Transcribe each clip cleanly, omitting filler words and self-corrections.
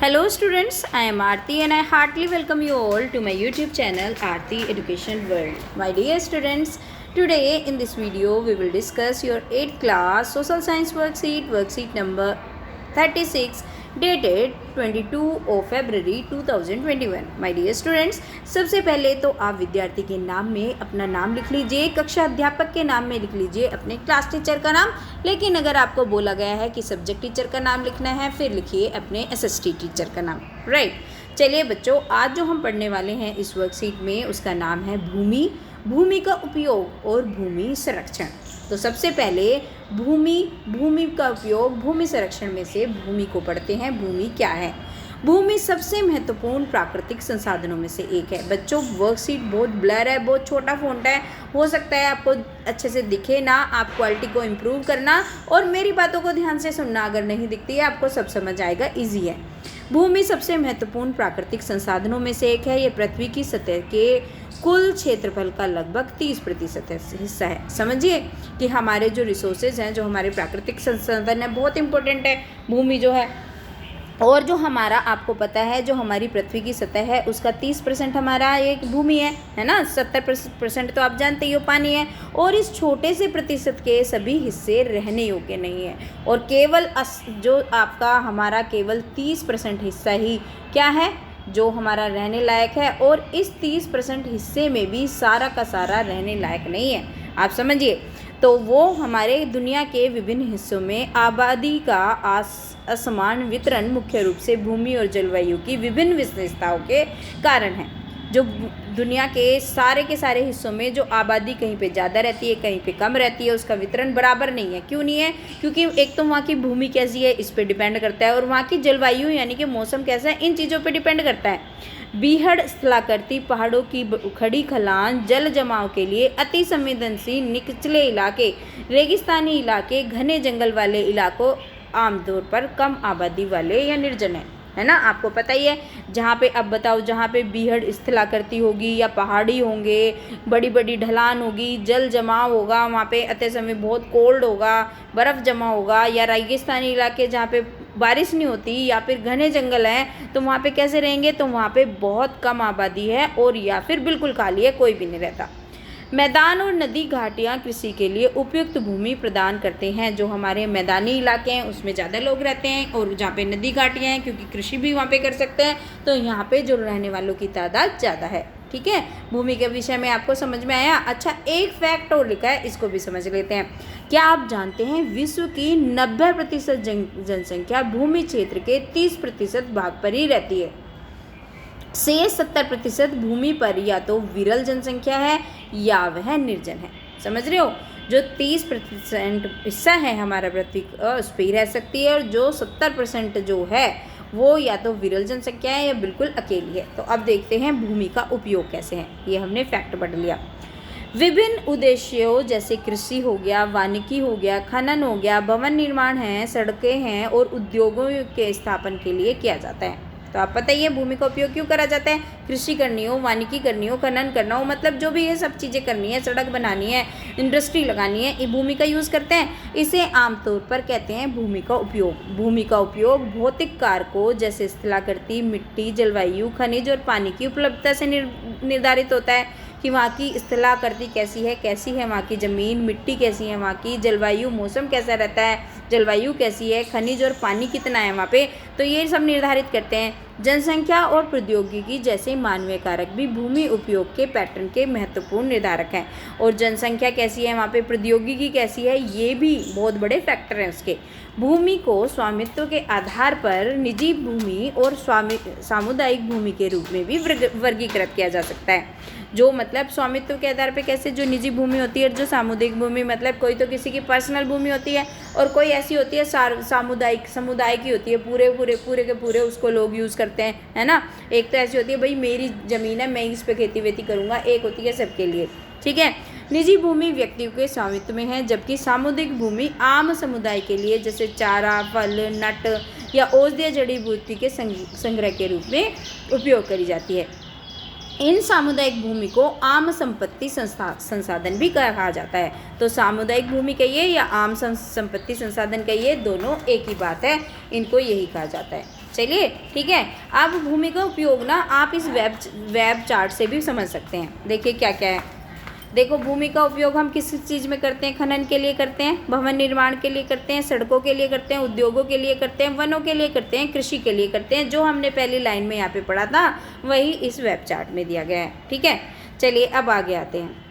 Hello students, I am Aarti and I heartily welcome you all to my YouTube channel Aarti Education World. My dear students, today in this video we will discuss your 8th class Social Science worksheet number 36 dated 22 of February 2021. My dear students, सबसे पहले तो आप विद्यार्थी के नाम में अपना नाम लिख लीजिए, कक्षा अध्यापक के नाम में लिख लीजिए अपने क्लास टीचर का नाम। लेकिन अगर आपको बोला गया है कि सब्जेक्ट टीचर का नाम लिखना है, फिर लिखिए अपने एसएसटी टीचर का नाम। राइट, चलिए बच्चों, आज जो हम पढ़ने वाले हैं इस वर्कशीट में उसका नाम है भूमि, भूमि का उपयोग और भूमि संरक्षण। तो सबसे पहले भूमि का उपयोग, भूमि संरक्षण में से भूमि को पढ़ते हैं। भूमि क्या है? भूमि सबसे महत्वपूर्ण प्राकृतिक संसाधनों में से एक है। बच्चों, वर्कशीट बहुत ब्लर है, बहुत छोटा फॉन्ट है, हो सकता है आपको अच्छे से दिखे ना। आप क्वालिटी को इम्प्रूव करना और मेरी बातों को ध्यान से सुनना। अगर नहीं दिखती है आपको सब समझ आएगा, ईजी है। भूमि सबसे महत्वपूर्ण प्राकृतिक संसाधनों में से एक है। ये पृथ्वी की सतह के कुल क्षेत्रफल का लगभग 30% हिस्सा है। समझिए कि हमारे जो रिसोर्सेज हैं, जो हमारे प्राकृतिक संसाधन है, बहुत इंपॉर्टेंट है भूमि जो है। और जो हमारा, आपको पता है, जो हमारी पृथ्वी की सतह है उसका 30% हमारा एक भूमि है ना। 70% तो आप जानते ही हो पानी है। और इस छोटे से प्रतिशत के सभी हिस्से रहने योग्य नहीं है। और केवल जो आपका हमारा केवल 30% हिस्सा ही क्या है, जो हमारा रहने लायक है। और इस 30% हिस्से में भी सारा का सारा रहने लायक नहीं है। आप समझिए, तो वो हमारे दुनिया के विभिन्न हिस्सों में आबादी का असमान वितरण मुख्य रूप से भूमि और जलवायु की विभिन्न विशेषताओं के कारण है। जो दुनिया के सारे हिस्सों में जो आबादी कहीं पे ज़्यादा रहती है, कहीं पे कम रहती है, उसका वितरण बराबर नहीं है। क्यों नहीं है? क्योंकि एक तो वहाँ की भूमि कैसी है इस पे डिपेंड करता है, और वहाँ की जलवायु यानी कि मौसम कैसा है, इन चीज़ों पे डिपेंड करता है। बीहड़ स्थलाकृति पहाड़ों की खड़ी खलान, जल जमाव के लिए अति संवेदनशील निचले इलाके, रेगिस्तानी इलाके, घने जंगल वाले इलाकों, आमतौर पर कम आबादी वाले या निर्जन है ना। आपको पता ही है, जहाँ पे, अब बताओ, जहाँ पे बीहड़ स्थलाकृति होगी या पहाड़ी होंगे, बड़ी बड़ी ढलान होगी, जल जमाव होगा, वहाँ पे अति समय बहुत कोल्ड होगा, बर्फ़ जमा होगा, या रेगिस्तानी इलाके जहाँ पे बारिश नहीं होती, या फिर घने जंगल हैं, तो वहाँ पे कैसे रहेंगे? तो वहाँ पे बहुत कम आबादी है, और या फिर बिल्कुल खाली है, कोई भी नहीं रहता। मैदान और नदी घाटियाँ कृषि के लिए उपयुक्त भूमि प्रदान करते हैं। जो हमारे मैदानी इलाके हैं उसमें ज़्यादा लोग रहते हैं, और जहाँ पे नदी घाटियाँ हैं, क्योंकि कृषि भी वहाँ पे कर सकते हैं, तो यहाँ पे जो रहने वालों की तादाद ज़्यादा है। ठीक है, भूमि के विषय में आपको समझ में आया। अच्छा, एक फैक्ट और लिखा है, इसको भी समझ लेते हैं। क्या आप जानते हैं विश्व की 90% जनसंख्या भूमि क्षेत्र के 30% भाग पर ही रहती है। से 70% भूमि पर या तो विरल जनसंख्या है या वह निर्जन है। समझ रहे हो? जो 30% हिस्सा है हमारा पृथ्वी उस पर ही रह सकती है, और जो 70% जो है वो या तो विरल जनसंख्या है या बिल्कुल अकेली है। तो अब देखते हैं भूमि का उपयोग कैसे है। ये हमने फैक्ट पढ़ लिया। विभिन्न उद्देश्यों जैसे कृषि हो गया, वानिकी हो गया, खनन हो गया, भवन निर्माण है, सड़कें हैं, और उद्योगों के स्थापन के लिए किया जाता है। तो आप पता ही है भूमि का उपयोग क्यों करा जाता है। कृषि करनी हो, वानिकी करनी हो, खनन करना हो, मतलब जो भी ये सब चीज़ें करनी है, सड़क बनानी है, इंडस्ट्री लगानी है, ये भूमि का यूज़ करते हैं। इसे आमतौर पर कहते हैं भूमि का उपयोग। भूमि का उपयोग भौतिक कारकों जैसे स्थलाकृति, मिट्टी, जलवायु, खनिज और पानी की उपलब्धता से निर्धारित होता है कि वहाँ की स्थलाकृति कैसी है वहाँ की ज़मीन, मिट्टी कैसी है वहाँ की, जलवायु, मौसम कैसा रहता है, जलवायु कैसी है, खनिज और पानी कितना है वहाँ पे, तो ये सब निर्धारित करते हैं। जनसंख्या और प्रौद्योगिकी जैसे मानवीय कारक भी भूमि उपयोग के पैटर्न के महत्वपूर्ण निर्धारक हैं। और जनसंख्या कैसी है वहाँ पे, प्रौद्योगिकी कैसी है, ये भी बहुत बड़े फैक्टर हैं उसके। भूमि को स्वामित्व के आधार पर निजी भूमि और सामुदायिक भूमि के रूप में भी वर्गीकृत किया जा सकता है। जो मतलब स्वामित्व के आधार पे कैसे, जो निजी भूमि होती है, और जो सामुदायिक भूमि, मतलब कोई तो किसी की पर्सनल भूमि होती है, और कोई ऐसी होती है सामुदायिक, समुदाय की होती है, पूरे के पूरे उसको लोग यूज़ करते हैं, है ना। एक तो ऐसी होती है भाई मेरी ज़मीन है, मैं इस पे खेती वेती करूँगा, एक होती है सबके लिए। ठीक है, निजी भूमि व्यक्तियों के स्वामित्व में है, जबकि सामुदायिक भूमि आम समुदाय के लिए जैसे चारा, फल, नट या औषधीय जड़ी बूटी के संग्रह के रूप में उपयोग करी जाती है। इन सामुदायिक भूमि को आम संपत्ति संसाधन भी कहा जाता है। तो सामुदायिक भूमि कहिए या आम संपत्ति संसाधन कहिए, दोनों एक ही बात है, इनको यही कहा जाता है। चलिए ठीक है। अब भूमि का उपयोग ना आप इस वेब चार्ट से भी समझ सकते हैं। देखिए क्या क्या है। देखो भूमि का उपयोग हम किस चीज़ में करते हैं? खनन के लिए करते हैं, भवन निर्माण के लिए करते हैं, सड़कों के लिए करते हैं, उद्योगों के लिए करते हैं, वनों के लिए करते हैं, कृषि के लिए करते हैं। जो हमने पहली लाइन में यहाँ पे पढ़ा था वही इस वेब चार्ट में दिया गया है। ठीक है, चलिए अब आगे आते हैं।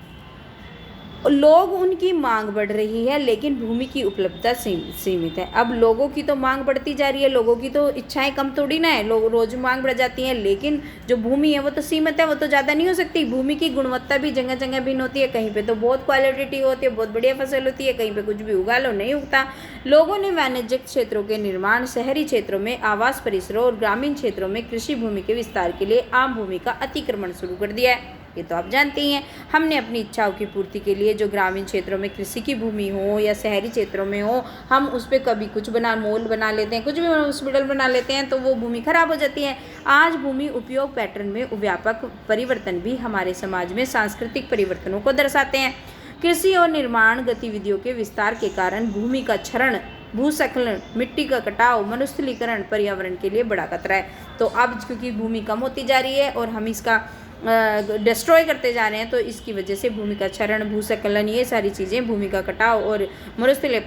लोग उनकी मांग बढ़ रही है लेकिन भूमि की उपलब्धता सीमित है। अब लोगों की तो मांग बढ़ती जा रही है, लोगों की तो इच्छाएं कम थोड़ी ना है, लोग रोज मांग बढ़ जाती है, लेकिन जो भूमि है वो तो सीमित है, वो तो ज़्यादा नहीं हो सकती। भूमि की गुणवत्ता भी जगह जगह भिन्न होती है। कहीं पे तो बहुत क्वालिटी होती है, बहुत बढ़िया फसल होती है, कहीं पे कुछ भी उगा लो नहीं उगता। लोगों ने वाणिज्यिक क्षेत्रों के निर्माण, शहरी क्षेत्रों में आवास परिसरों और ग्रामीण क्षेत्रों में कृषि भूमि के विस्तार के लिए आम भूमि का अतिक्रमण शुरू कर दिया है। ये तो आप जानते ही हैं। हमने अपनी इच्छाओं की पूर्ति के लिए जो ग्रामीण क्षेत्रों में कृषि की भूमि हो या शहरी क्षेत्रों में हो, हम उस पर कभी कुछ मॉल बना लेते हैं, कुछ भी हॉस्पिटल बना लेते हैं, तो वो भूमि खराब हो जाती है। आज भूमि उपयोग पैटर्न में व्यापक परिवर्तन भी हमारे समाज में सांस्कृतिक परिवर्तनों को दर्शाते हैं। कृषि और निर्माण गतिविधियों के विस्तार के कारण भूमि का क्षरण, भूस्खलन, मिट्टी का कटाव, मरुस्थलीकरण पर्यावरण के लिए बड़ा खतरा है। तो अब क्योंकि भूमि कम होती जा रही है और हम इसका डिस्ट्रॉय करते जा रहे हैं, तो इसकी वजह से भूमि का क्षरण, भूस्खलन, ये सारी चीज़ें, भूमि का कटाव और मरुस्थलीय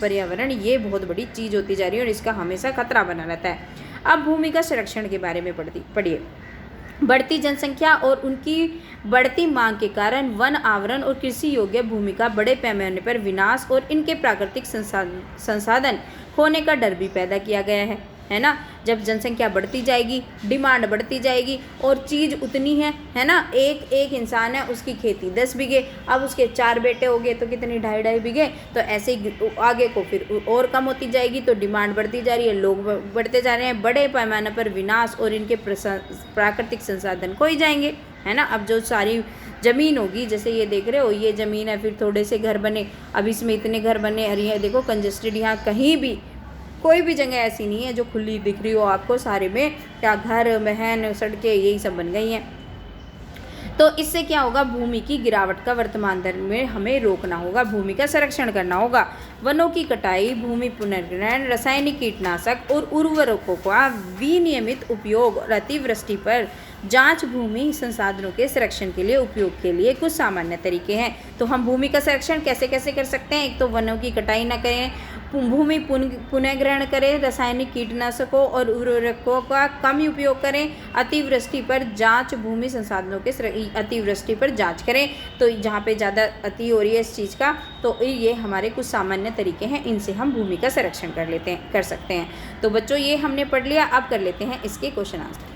पर्यावरण, ये बहुत बड़ी चीज़ होती जा रही है और इसका हमेशा खतरा बना रहता है। अब भूमि का संरक्षण के बारे में पढ़िए। बढ़ती जनसंख्या और उनकी बढ़ती मांग के कारण वन आवरण और कृषि योग्य भूमि का बड़े पैमाने पर विनाश और इनके प्राकृतिक संसाधन खोने का डर भी पैदा किया गया है ना। जब जनसंख्या बढ़ती जाएगी, डिमांड बढ़ती जाएगी और चीज़ उतनी है ना। एक इंसान है, उसकी खेती 10 बीघे, अब उसके 4 बेटे हो गए तो कितनी 2.5 बीघे, तो ऐसे ही आगे को फिर और कम होती जाएगी। तो डिमांड बढ़ती जा रही है, लोग बढ़ते जा रहे हैं, बड़े पैमाने पर विनाश और इनके प्राकृतिक संसाधन खो ही जाएंगे, है ना। अब जो सारी ज़मीन होगी, जैसे ये देख रहे हो, ये ज़मीन है, फिर थोड़े से घर बने, अब इसमें इतने घर बने, और ये देखो कंजेस्टेड, यहाँ कहीं भी कोई भी जगह ऐसी नहीं है जो खुली दिख रही हो आपको। सारे में क्या घर, महल, सड़कें, यही सब बन गई हैं। तो इससे क्या होगा? भूमि की गिरावट का वर्तमान दर में हमें रोकना होगा, भूमि का संरक्षण करना होगा। वनों की कटाई, भूमि पुनर्ग्रहण, रासायनिक कीटनाशक और उर्वरकों का विनियमित उपयोग और अतिवृष्टि पर जांच भूमि संसाधनों के संरक्षण के लिए उपयोग के लिए कुछ सामान्य तरीके हैं। तो हम भूमि का संरक्षण कैसे कैसे कर सकते हैं? एक तो वनों की कटाई ना करें, भूमि पुनर्ग्रहण करें, रासायनिक कीटनाशकों और उर्वरकों का कम उपयोग करें, अतिवृष्टि पर जांच, भूमि संसाधनों के अतिवृष्टि पर जांच करें। तो जहाँ पे ज़्यादा अति हो रही है इस चीज़ का, तो ये हमारे कुछ सामान्य तरीके हैं, इनसे हम भूमि का संरक्षण कर सकते हैं। तो बच्चों ये हमने पढ़ लिया। अब कर लेते हैं इसके क्वेश्चन आंसर।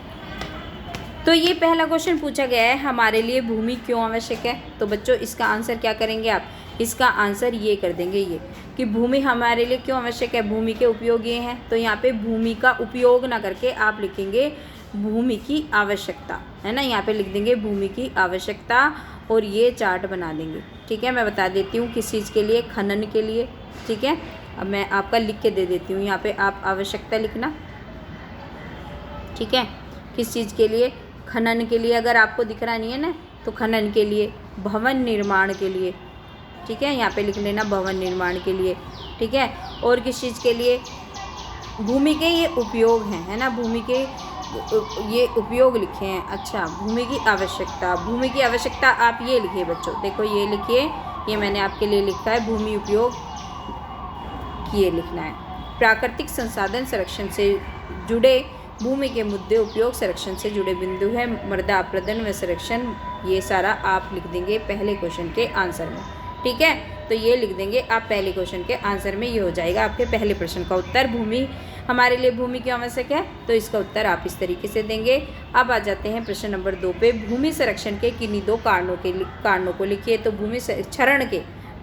तो ये पहला क्वेश्चन पूछा गया है, हमारे लिए भूमि क्यों आवश्यक है? तो बच्चों इसका आंसर क्या करेंगे आप? इसका आंसर ये कर देंगे, ये कि भूमि हमारे लिए क्यों आवश्यक है, भूमि के उपयोग ये हैं। तो यहाँ पे भूमि का उपयोग ना करके आप लिखेंगे भूमि की आवश्यकता, है ना। यहाँ पे लिख देंगे भूमि की आवश्यकता और ये चार्ट बना देंगे। ठीक है, मैं बता देती हूँ किस चीज़ के लिए, खनन के लिए। ठीक है, अब मैं आपका लिख के दे देती हूँ, यहाँ पे आप आवश्यकता लिखना। ठीक है, किस चीज़ के लिए? खनन के लिए। अगर आपको दिख रहा नहीं है ना, तो खनन के लिए, भवन निर्माण के लिए। ठीक है, यहाँ पे लिख लेना भवन निर्माण के लिए। ठीक है, और किस चीज़ के लिए? भूमि के ये उपयोग हैं, है ना, भूमि के ये उपयोग लिखे हैं। अच्छा, भूमि की आवश्यकता, भूमि की आवश्यकता आप ये लिखिए बच्चों, देखो ये लिखिए, ये मैंने आपके लिए लिखा है, भूमि उपयोग ये लिखना है। प्राकृतिक संसाधन संरक्षण से जुड़े भूमि के मुद्दे, उपयोग संरक्षण से जुड़े बिंदु है, मृदा अपरदन व संरक्षण, ये सारा आप लिख देंगे पहले क्वेश्चन के आंसर में। ठीक है, तो ये लिख देंगे आप पहले क्वेश्चन के आंसर में, ये हो जाएगा आपके पहले प्रश्न का उत्तर। भूमि हमारे लिए भूमि क्यों आवश्यक है, तो इसका उत्तर आप इस तरीके से देंगे। अब आ जाते हैं प्रश्न नंबर 2 पे। भूमि संरक्षण के किन्हीं 2 कारणों को लिखिए। तो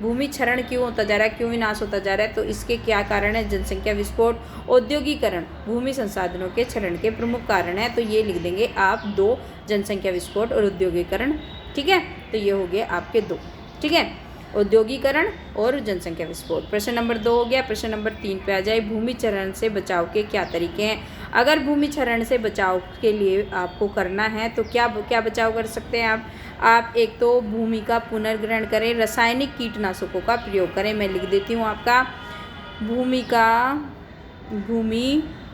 भूमि क्षरण क्यों होता जा रहा है, क्यों विनाश होता जा रहा है? तो इसके क्या कारण है? जनसंख्या विस्फोट, औद्योगिकरण, भूमि संसाधनों के क्षरण के प्रमुख कारण है। तो ये लिख देंगे आप 2, जनसंख्या विस्फोट और औद्योगिकरण। ठीक है, तो ये हो गए आपके 2। ठीक है, औद्योगिकरण और जनसंख्या विस्फोट। प्रश्न नंबर 2 हो गया। प्रश्न नंबर 3 पे आ जाए, भूमि क्षरण से बचाव के क्या तरीके हैं? अगर भूमि क्षरण से बचाव के लिए आपको करना है तो क्या बचाव कर सकते हैं आप एक तो भूमि का पुनर्ग्रहण करें, रासायनिक कीटनाशकों का प्रयोग करें। मैं लिख देती हूँ आपका, भूमि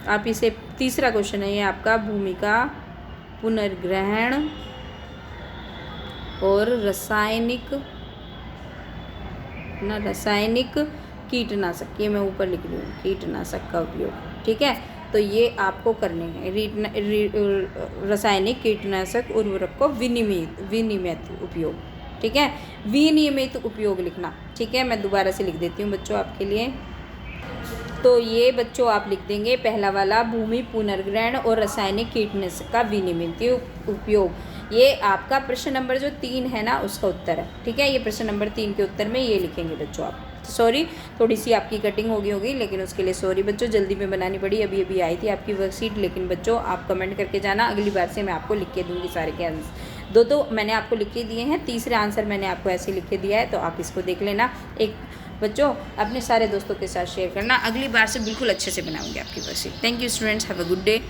आप इसे, तीसरा क्वेश्चन है ये आपका, भूमिका पुनर्ग्रहण और रासायनिक कीटनाशक, ये मैं ऊपर लिख रही हूँ, कीटनाशक का उपयोग, ठीक है। तो ये आपको करने हैं, रासायनिक कीटनाशक उर्वरक को विनियमित उपयोग, ठीक है, विनियमित उपयोग लिखना, ठीक है। मैं दोबारा से लिख देती हूँ बच्चों आपके लिए। तो ये बच्चों आप लिख देंगे पहला वाला, भूमि पुनर्ग्रहण और रासायनिक कीटनाशक का विनियमित उपयोग, ये आपका प्रश्न नंबर जो 3 है ना उसका उत्तर है, ठीक है। ये प्रश्न नंबर 3 के उत्तर में ये लिखेंगे बच्चों आप। सॉरी, थोड़ी सी आपकी कटिंग होगी, लेकिन उसके लिए सॉरी बच्चों, जल्दी में बनानी पड़ी, अभी आई थी आपकी वर्कशीट। लेकिन बच्चों आप कमेंट करके जाना, अगली बार से मैं आपको लिख के दूँगी सारे के आंसर। 2 तो मैंने आपको लिख के दिए हैं, तीसरा आंसर मैंने आपको ऐसे लिख के दिया है, तो आप इसको देख लेना। एक बच्चों अपने सारे दोस्तों के साथ शेयर करना, अगली बार से बिल्कुल अच्छे से बनाऊंगी आपकी worksheet. Thank you students, have a good day.